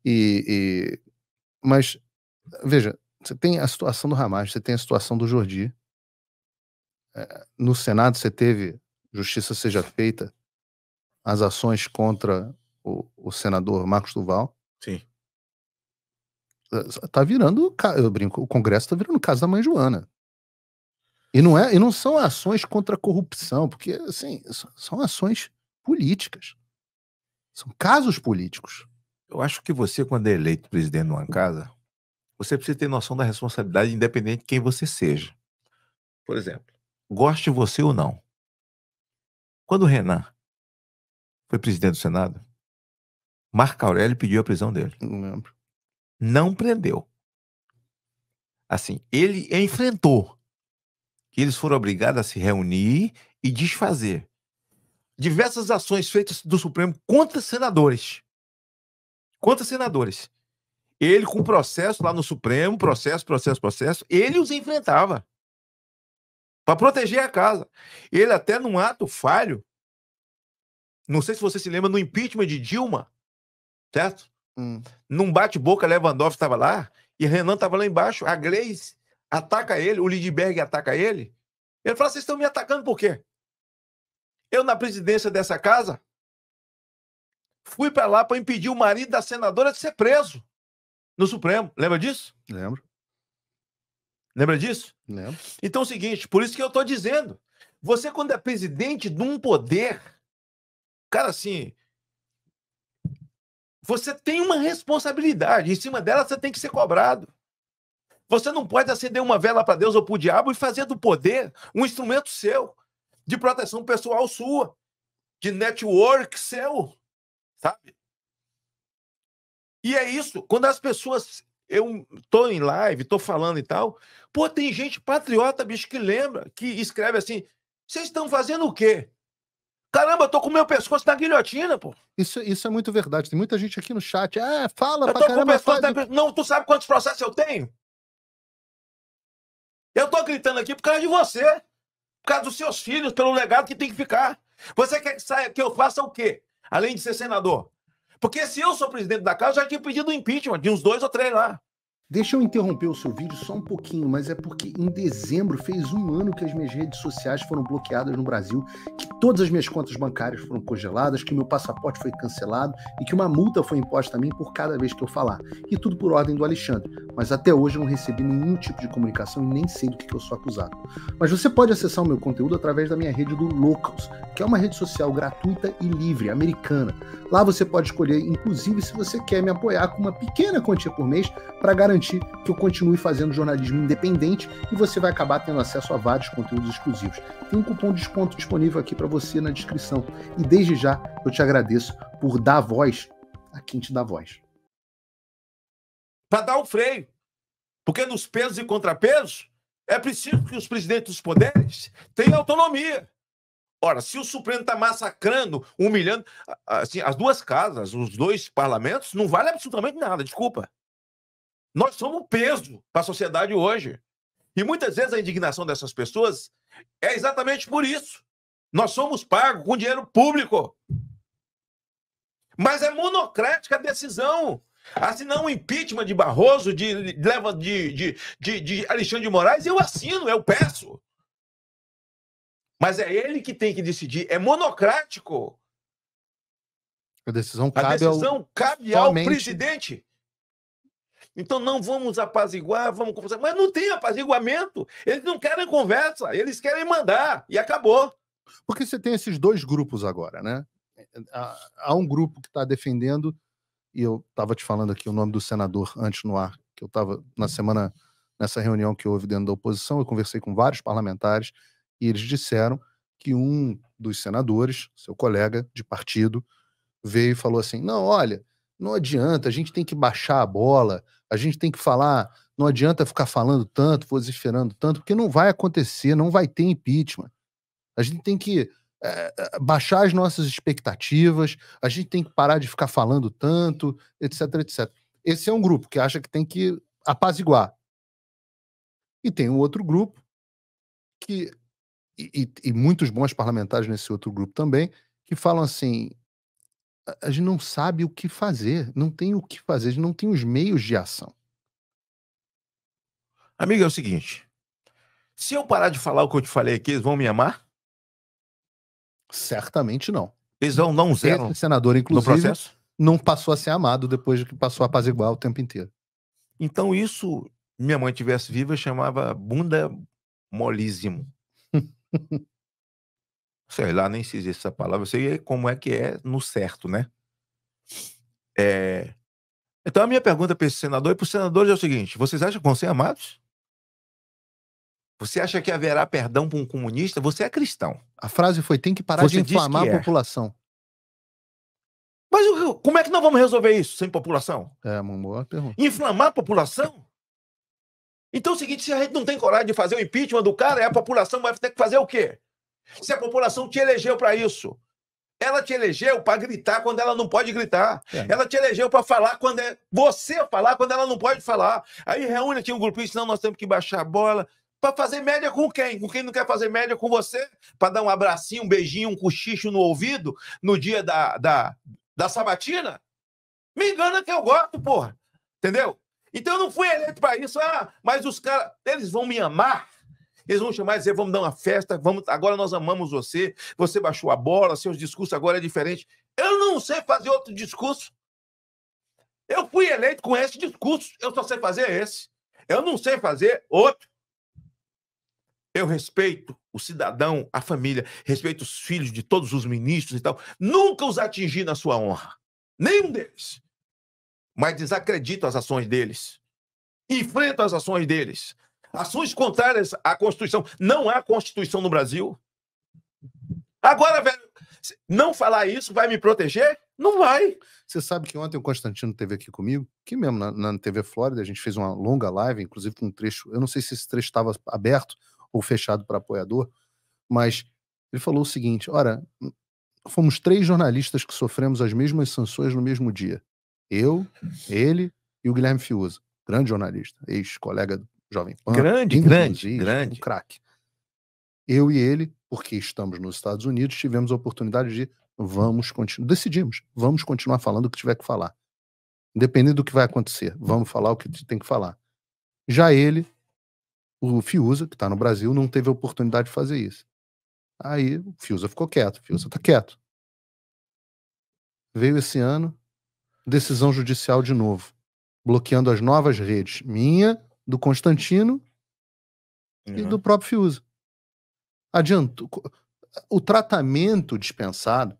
E, mas, veja, você tem a situação do Hamas, você tem a situação do Jordi. No Senado você teve justiça seja feita, as ações contra o senador Marcos Duval. Sim. Tá virando, eu brinco, o Congresso tá virando casa da mãe Joana. E não são ações contra a corrupção, porque, assim, são ações políticas. São casos políticos. Eu acho que você, quando é eleito presidente de uma casa, você precisa ter noção da responsabilidade, independente de quem você seja. Por exemplo, goste você ou não. Quando o Renan foi presidente do Senado, Marco Aurélio pediu a prisão dele. Não lembro. Não prendeu. Assim, ele enfrentou. Eles foram obrigados a se reunir e desfazer diversas ações feitas do Supremo contra senadores. Contra senadores. Ele com processo lá no Supremo, processo, ele os enfrentava para proteger a casa. Ele até num ato falho, não sei se você se lembra, no impeachment de Dilma, certo? Num bate-boca, Lewandowski estava lá e Renan estava lá embaixo. A Gleisi ataca ele, o Lindbergh ataca ele. Ele fala: vocês estão me atacando por quê? Eu, na presidência dessa casa, fui para lá para impedir o marido da senadora de ser preso no Supremo. Lembra disso? Lembro. Lembra disso? Lembro. Então é o seguinte, por isso que eu estou dizendo, você quando é presidente de um poder, cara, assim, você tem uma responsabilidade, em cima dela você tem que ser cobrado. Você não pode acender uma vela para Deus ou para o diabo e fazer do poder um instrumento seu, de proteção pessoal sua, de network seu, sabe? E é isso, quando as pessoas... Eu tô em live, tô falando e tal, pô, tem gente patriota, bicho, que lembra, que escreve assim: vocês estão fazendo o quê? Caramba, eu tô com o meu pescoço na guilhotina, pô. Isso é muito verdade. Tem muita gente aqui no chat. Fala Eu pra tô com o caramba, pescoço faz. na guilhotina. Não, tu sabe quantos processos eu tenho? Eu tô gritando aqui por causa de você, por causa dos seus filhos, pelo legado que tem que ficar. Você quer que saia, que eu faça o quê? Além de ser senador? Porque se eu sou presidente da casa, eu já tinha pedido o impeachment de uns 2 ou 3 lá. Deixa eu interromper o seu vídeo só um pouquinho, mas é porque em dezembro fez um ano que as minhas redes sociais foram bloqueadas no Brasil, que todas as minhas contas bancárias foram congeladas, que meu passaporte foi cancelado e que uma multa foi imposta a mim por cada vez que eu falar. E tudo por ordem do Alexandre. Mas até hoje eu não recebi nenhum tipo de comunicação e nem sei do que eu sou acusado. Mas você pode acessar o meu conteúdo através da minha rede do Locals, que é uma rede social gratuita e livre, americana. Lá você pode escolher, inclusive, se você quer me apoiar com uma pequena quantia por mês para garantir que eu continue fazendo jornalismo independente e você vai acabar tendo acesso a vários conteúdos exclusivos. Tem um cupom de desconto disponível aqui para você na descrição. E desde já eu te agradeço por dar voz a quem te dá voz. Para dar o freio. Porque nos pesos e contrapesos é preciso que os presidentes dos poderes tenham autonomia. Ora, se o Supremo está massacrando, humilhando, assim, as duas casas, os dois parlamentos, não vale absolutamente nada, desculpa. Nós somos peso para a sociedade hoje. E muitas vezes a indignação dessas pessoas é exatamente por isso. Nós somos pagos com dinheiro público. Mas é monocrática a decisão. Assinar um impeachment de Barroso, de Alexandre de Moraes, eu assino, eu peço. Mas é ele que tem que decidir. É monocrático. A decisão cabe ao presidente. Então não vamos apaziguar, vamos conversar. Mas não tem apaziguamento. Eles não querem conversa, eles querem mandar. E acabou. Porque você tem esses dois grupos agora, né? Há um grupo que está defendendo, e eu estava te falando aqui o nome do senador antes no ar, que eu estava nessa reunião que houve dentro da oposição, eu conversei com vários parlamentares, e eles disseram que um dos senadores, seu colega de partido, veio e falou assim: não, olha, não adianta, a gente tem que baixar a bola, a gente tem que falar, não adianta ficar falando tanto, vociferando tanto, porque não vai acontecer, não vai ter impeachment. A gente tem que baixar as nossas expectativas, a gente tem que parar de ficar falando tanto, etc, etc. Esse é um grupo que acha que tem que apaziguar. E tem um outro grupo e muitos bons parlamentares nesse outro grupo também, que falam assim: a gente não sabe o que fazer, não tem o que fazer, a gente não tem os meios de ação. Amigo, é o seguinte, se eu parar de falar o que eu te falei aqui, eles vão me amar? Certamente não. Eles vão dar um zero Esse senador, no inclusive, processo? não passou a ser amado depois de que passou a apaziguar o tempo inteiro. Então isso, minha mãe tivesse viva, chamava bunda molíssimo. Sei lá, nem se existe essa palavra, eu sei como é que é no certo, né? Então a minha pergunta para esse senador e para os senadores é o seguinte, vocês acham que vão ser amados? Você acha que haverá perdão para um comunista? Você é cristão. A frase foi: tem que parar Você de disse inflamar que a é. população. Mas como é que nós vamos resolver isso sem população? É uma boa pergunta. Inflamar a população? Então é o seguinte, se a gente não tem coragem de fazer o impeachment do cara, a população vai ter que fazer o quê? Se a população te elegeu para isso. Ela te elegeu para gritar quando ela não pode gritar. Ela te elegeu para falar quando é você falar quando ela não pode falar. Aí reúne aqui um grupinho, senão nós temos que baixar a bola. Para fazer média com quem? Com quem não quer fazer média com você? Para dar um abracinho, um beijinho, um cochicho no ouvido no dia da sabatina? Me engana que eu gosto, porra. Entendeu? Então eu não fui eleito para isso. Mas os caras, eles vão me amar. Eles vão chamar e dizer, vamos dar uma festa, agora nós amamos você, você baixou a bola, seus discursos agora é diferente. Eu não sei fazer outro discurso. Eu fui eleito com esse discurso, eu só sei fazer esse. Eu não sei fazer outro. Eu respeito o cidadão, a família, respeito os filhos de todos os ministros e tal. Nunca os atingi na sua honra. Nenhum deles. Mas desacredito as ações deles. Enfrento as ações deles. Ações contrárias à Constituição. Não há Constituição no Brasil. Agora, velho, não falar isso vai me proteger? Não vai. Você sabe que ontem o Constantino esteve aqui comigo, aqui mesmo na TV Flórida, a gente fez uma longa live, inclusive com um trecho, eu não sei se esse trecho estava aberto ou fechado para apoiador, mas ele falou o seguinte: ora, fomos 3 jornalistas que sofremos as mesmas sanções no mesmo dia. Eu, ele e o Guilherme Fiuza, grande jornalista, ex-colega do Jovem Pan. Grande, Um craque. Eu e ele, porque estamos nos Estados Unidos, tivemos a oportunidade de decidimos, vamos continuar falando o que tiver que falar. Independente do que vai acontecer, vamos falar o que tem que falar. Já ele, o Fiuza, que está no Brasil, não teve a oportunidade de fazer isso. Aí o Fiuza ficou quieto, o Fiuza está quieto. Veio esse ano, decisão judicial de novo, bloqueando as novas redes, minha, do Constantino e do próprio Fiuza. Adiantou. O tratamento dispensado,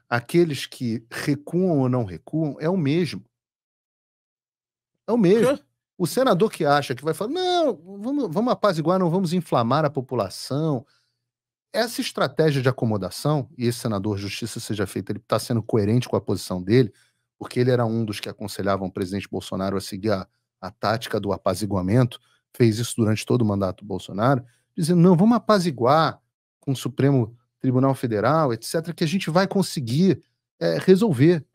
aqueles que recuam ou não recuam, é o mesmo. É o mesmo. O senador que acha que vai falar, não, vamos apaziguar, não vamos inflamar a população. Essa estratégia de acomodação, e esse senador, justiça seja feita, ele está sendo coerente com a posição dele, porque ele era um dos que aconselhavam o presidente Bolsonaro a seguir a tática do apaziguamento, fez isso durante todo o mandato do Bolsonaro, dizendo, não, vamos apaziguar com o Supremo Tribunal Federal, etc., que a gente vai conseguir resolver.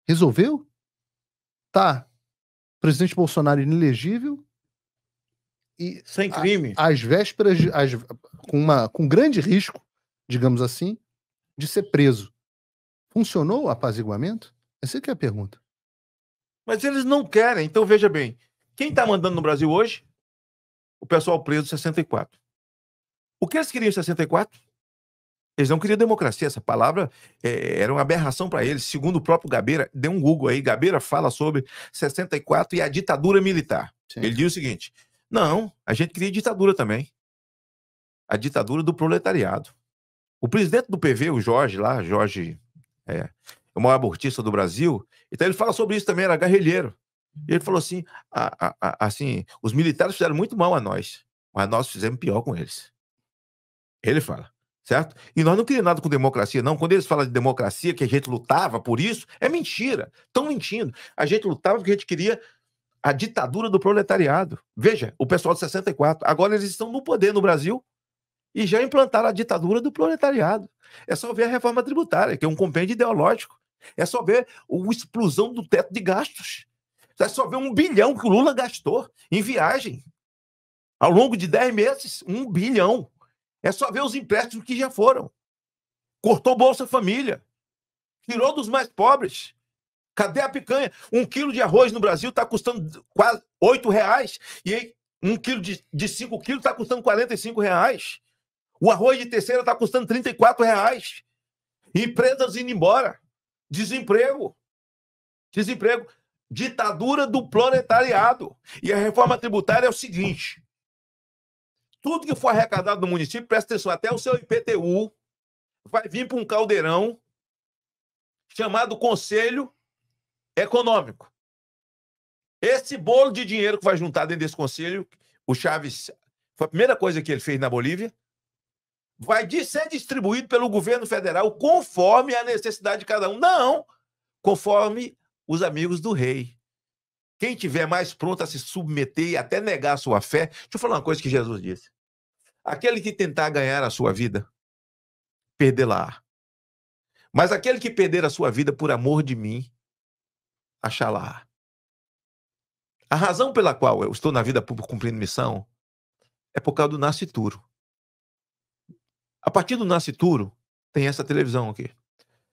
Resolveu? Tá. Presidente Bolsonaro inelegível e sem crime. Às vésperas, com grande risco, digamos assim, de ser preso. Funcionou o apaziguamento? Essa que é a pergunta. Mas eles não querem. Então, veja bem, quem está mandando no Brasil hoje? O pessoal preso em 64. O que eles queriam em 64? Eles não queriam democracia. Essa palavra era uma aberração para eles. Segundo o próprio Gabeira, dê um Google aí, Gabeira fala sobre 64 e a ditadura militar. Sim. Ele diz o seguinte, não, a gente queria ditadura também. A ditadura do proletariado. O presidente do PV, o Jorge lá, o maior abortista do Brasil, então ele fala sobre isso também, era guerrilheiro. Ele falou assim, assim, os militares fizeram muito mal a nós, mas nós fizemos pior com eles. Ele fala. Certo? E nós não queríamos nada com democracia, não. Quando eles falam de democracia, que a gente lutava por isso, é mentira. Estão mentindo. A gente lutava porque a gente queria a ditadura do proletariado. Veja, o pessoal de 64. Agora eles estão no poder no Brasil e já implantaram a ditadura do proletariado. É só ver a reforma tributária, que é um compêndio ideológico. É só ver a explosão do teto de gastos. É só ver 1 bilhão que o Lula gastou em viagem. Ao longo de 10 meses, 1 bilhão. É só ver os empréstimos que já foram. Cortou Bolsa Família. Tirou dos mais pobres. Cadê a picanha? 1 quilo de arroz no Brasil está custando quase R$8. E aí, 1 quilo de 5 quilos está custando R$45. O arroz de terceira está custando R$34. Empresas indo embora. Desemprego. Ditadura do proletariado. E a reforma tributária é o seguinte: tudo que for arrecadado no município, presta atenção, até o seu IPTU vai vir para um caldeirão chamado Conselho Econômico. Esse bolo de dinheiro que vai juntar dentro desse conselho, o Chaves, foi a primeira coisa que ele fez na Bolívia, vai ser distribuído pelo governo federal conforme a necessidade de cada um. Não, conforme os amigos do rei. Quem tiver mais pronto a se submeter e até negar a sua fé... Deixa eu falar uma coisa que Jesus disse. Aquele que tentar ganhar a sua vida, perdê-la. Mas aquele que perder a sua vida por amor de mim, achá-la. A razão pela qual eu estou na vida pública cumprindo missão é por causa do nascituro. A partir do nascituro, tem essa televisão aqui.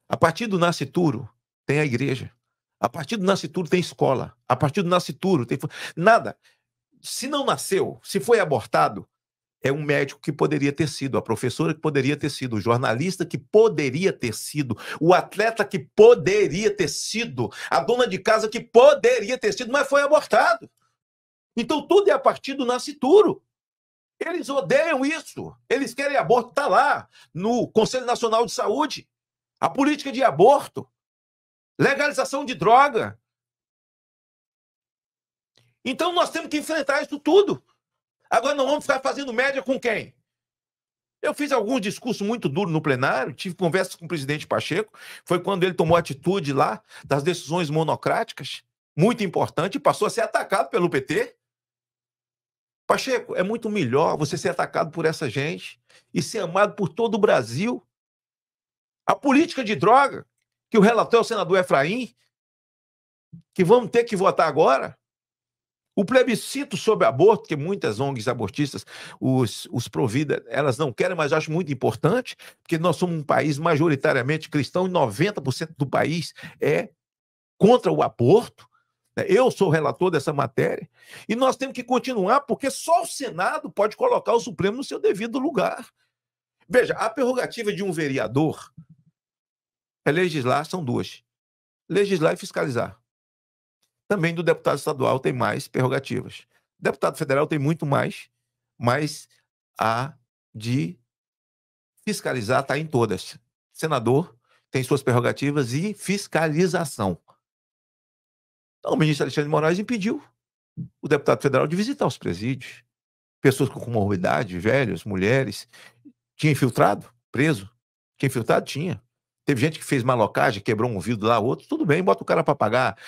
A partir do nascituro, tem a igreja. A partir do nascituro, tem escola. A partir do nascituro, tem... Nada. Se não nasceu, se foi abortado, é um médico que poderia ter sido, a professora que poderia ter sido, o jornalista que poderia ter sido, o atleta que poderia ter sido, a dona de casa que poderia ter sido, mas foi abortado. Então tudo é a partir do nascituro. Eles odeiam isso. Eles querem aborto. Está lá no Conselho Nacional de Saúde. A política de aborto. Legalização de droga. Então nós temos que enfrentar isso tudo. Agora não vamos ficar fazendo média com quem? Eu fiz alguns discursos muito duros no plenário, tive conversas com o presidente Pacheco, foi quando ele tomou atitude lá das decisões monocráticas, muito importante, e passou a ser atacado pelo PT. Pacheco, é muito melhor você ser atacado por essa gente e ser amado por todo o Brasil. A política de droga, que o relator é o senador Efraim, que vamos ter que votar agora, o plebiscito sobre aborto, que muitas ONGs abortistas, os Provida, elas não querem, mas eu acho muito importante, porque nós somos um país majoritariamente cristão e 90% do país é contra o aborto. Eu sou o relator dessa matéria e nós temos que continuar, porque só o Senado pode colocar o Supremo no seu devido lugar. Veja, a prerrogativa de um vereador é legislar, são duas: legislar e fiscalizar. Também do deputado estadual tem mais prerrogativas. O deputado federal tem muito mais, mas a de fiscalizar está em todas. Senador tem suas prerrogativas e fiscalização. Então, o ministro Alexandre de Moraes impediu o deputado federal de visitar os presídios. Pessoas com comorbidade, velhos, mulheres. Tinha infiltrado? Preso? Tinha infiltrado? Tinha. Teve gente que fez malocagem, quebrou um vidro lá, outro, tudo bem, bota o cara para pagar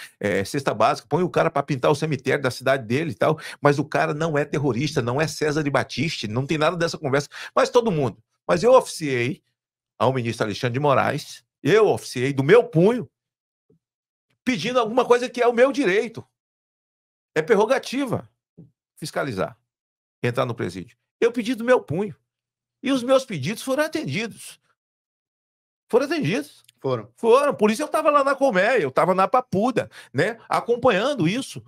cesta básica, põe o cara para pintar o cemitério da cidade dele e tal, mas o cara não é terrorista, não é César de Batiste, não tem nada dessa conversa. Mas todo mundo. Mas eu oficiei ao ministro Alexandre de Moraes, eu oficiei do meu punho, pedindo alguma coisa que é o meu direito. É prerrogativa fiscalizar, entrar no presídio. Eu pedi do meu punho. E os meus pedidos foram atendidos. Foram atendidos. Foram. Por isso eu estava lá na Colmeia, eu estava na Papuda, né, acompanhando isso.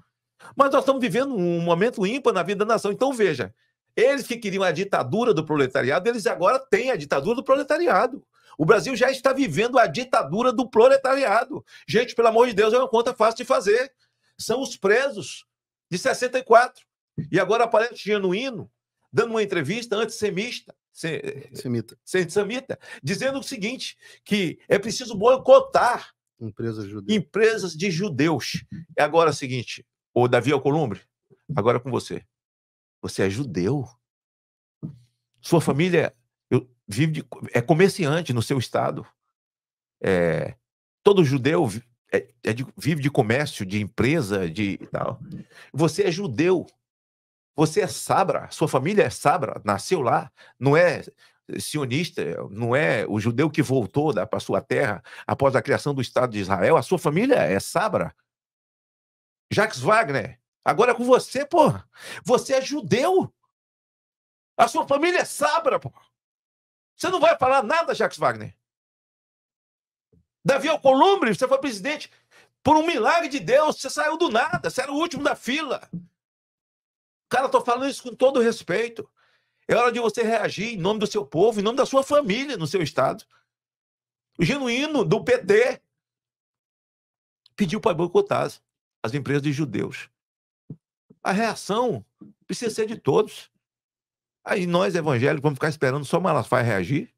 Mas nós estamos vivendo um momento ímpar na vida da nação. Então, veja, eles que queriam a ditadura do proletariado, eles agora têm a ditadura do proletariado. O Brasil já está vivendo a ditadura do proletariado. Gente, pelo amor de Deus, é uma conta fácil de fazer. São os presos de 64. E agora aparece Genuíno dando uma entrevista antissemita, dizendo o seguinte, que é preciso boicotar empresas de judeus. É agora o seguinte, o Davi Alcolumbre, agora é com você. Você é judeu? Sua família é comerciante no seu estado. Todo judeu vive de comércio, de empresa, de tal. Você é judeu. Você é sabra, sua família é sabra, nasceu lá, não é sionista, não é o judeu que voltou para sua terra após a criação do Estado de Israel, a sua família é sabra. Jacques Wagner, agora é com você, porra. Você é judeu. A sua família é sabra, porra. Você não vai falar nada, Jacques Wagner? Davi Alcolumbre, você foi presidente por um milagre de Deus, você saiu do nada, você era o último da fila. Cara, eu tô falando isso com todo respeito. É hora de você reagir em nome do seu povo, em nome da sua família, no seu estado. O Genuíno, do PT, pediu para boicotar as empresas de judeus. A reação precisa ser de todos. Aí nós, evangélicos, vamos ficar esperando só Malafaia reagir?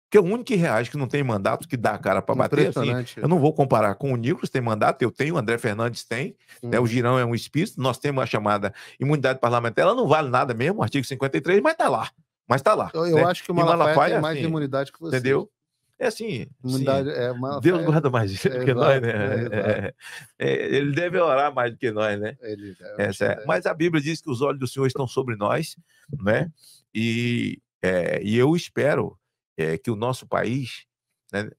Porque o único que reage, que não tem mandato, que dá a cara para bater, assim, eu não vou comparar com o Nicolas, tem mandato, eu tenho, o André Fernandes tem, né, o Girão é um espírito, nós temos a chamada imunidade parlamentar, ela não vale nada mesmo, artigo 53, mas tá lá. Mas tá lá. Eu né? acho que o Malafaia tem mais imunidade que você. Entendeu? É assim, imunidade, Deus guarda mais do que nós, né? Ele deve orar mais do que nós, né? Mas a Bíblia diz que os olhos do Senhor estão sobre nós, né? E eu espero que o nosso país, né?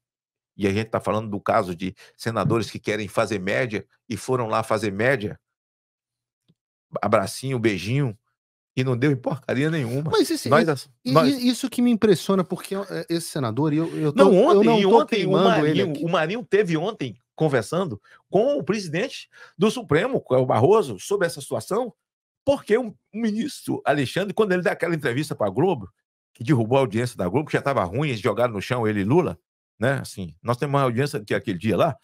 E a gente está falando do caso de senadores que querem fazer média e foram lá fazer média, abracinho, beijinho, e não deu em porcaria nenhuma. Mas isso que me impressiona, porque esse senador, ontem o Marinho teve ontem conversando com o presidente do Supremo, o Barroso, sobre essa situação, porque o ministro Alexandre, quando ele dá aquela entrevista para a Globo, que derrubou a audiência da Globo, que já estava ruim, eles jogaram no chão ele e Lula, né? Assim, nós temos uma audiência que aquele dia lá,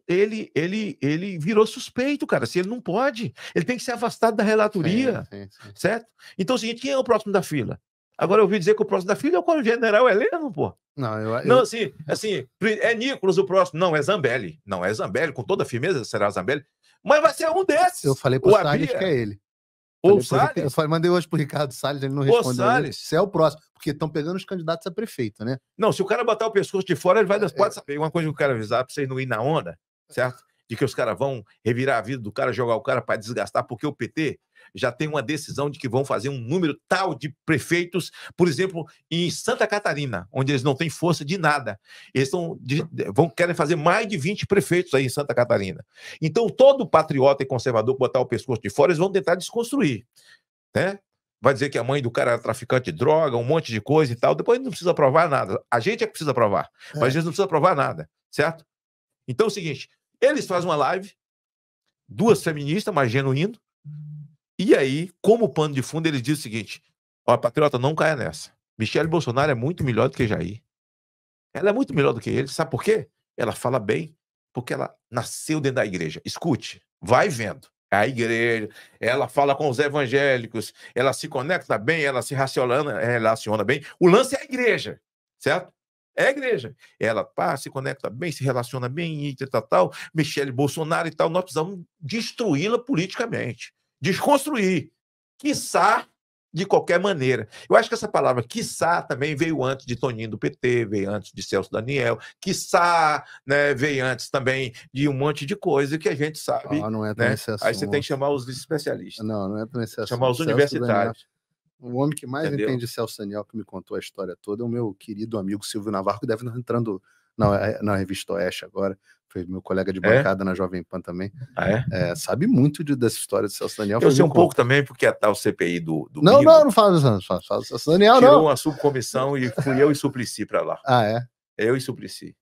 ele virou suspeito, cara. Se ele não pode, ele tem que ser afastado da relatoria, sim. Certo? Então, é o seguinte, quem é o próximo da fila? Agora eu ouvi dizer que o próximo da fila é o general Heleno, pô. Não, assim, é Nicolas o próximo. Não, é Zambelli. Não, é Zambelli, com toda firmeza será Zambelli. Mas vai ser um desses. Eu falei pro Salles que é ele. Eu mandei hoje pro Ricardo Salles, ele não respondeu. Você é o próximo, porque estão pegando os candidatos a prefeito, né? Não, se o cara botar o pescoço de fora, ele vai... Pode saber, uma coisa que eu quero avisar, pra vocês não ir na onda, certo? De que os caras vão revirar a vida do cara, jogar o cara para desgastar, porque o PT já tem uma decisão de que vão fazer um número tal de prefeitos, por exemplo, em Santa Catarina, onde eles não têm força de nada. Eles querem fazer mais de 20 prefeitos aí em Santa Catarina. Então, todo patriota e conservador que botar o pescoço de fora, eles vão tentar desconstruir, né? Vai dizer que a mãe do cara era traficante de droga, um monte de coisa e tal. Depois não precisa provar nada. A gente é que precisa provar, mas eles não precisam provar nada, certo? Então é o seguinte, eles fazem uma live, duas feministas, mas Genuíno, e aí, como pano de fundo, eles dizem o seguinte: ó, patriota, não caia nessa. Michele Bolsonaro é muito melhor do que Jair. Ela é muito melhor do que ele. Sabe por quê? Ela fala bem, porque ela nasceu dentro da igreja. Escute, vai vendo. A igreja, ela fala com os evangélicos, ela se conecta bem, ela se relaciona bem. O lance é a igreja, certo? É a igreja. Ela se conecta bem, se relaciona bem, e tal. Michele Bolsonaro e tal. Nós precisamos destruí-la politicamente. Desconstruir, quiçá de qualquer maneira. Eu acho que essa palavra quiçá também veio antes de Toninho do PT, veio antes de Celso Daniel, quiçá, né, veio antes também de um monte de coisa que a gente sabe. Não é né? Aí você tem que chamar os especialistas. Não é tão excesso. Chamar os universitários. O homem que mais entende de Celso Daniel, que me contou a história toda, é o meu querido amigo Silvio Navarro, que deve estar entrando na Revista Oeste agora. Foi meu colega de bancada na Jovem Pan também. Sabe muito dessa história de Celso Daniel. Eu sei um pouco também, porque a tal CPI do não falo Celso Daniel, tirou uma subcomissão e fui eu e Suplicy para lá. É? Eu e Suplicy.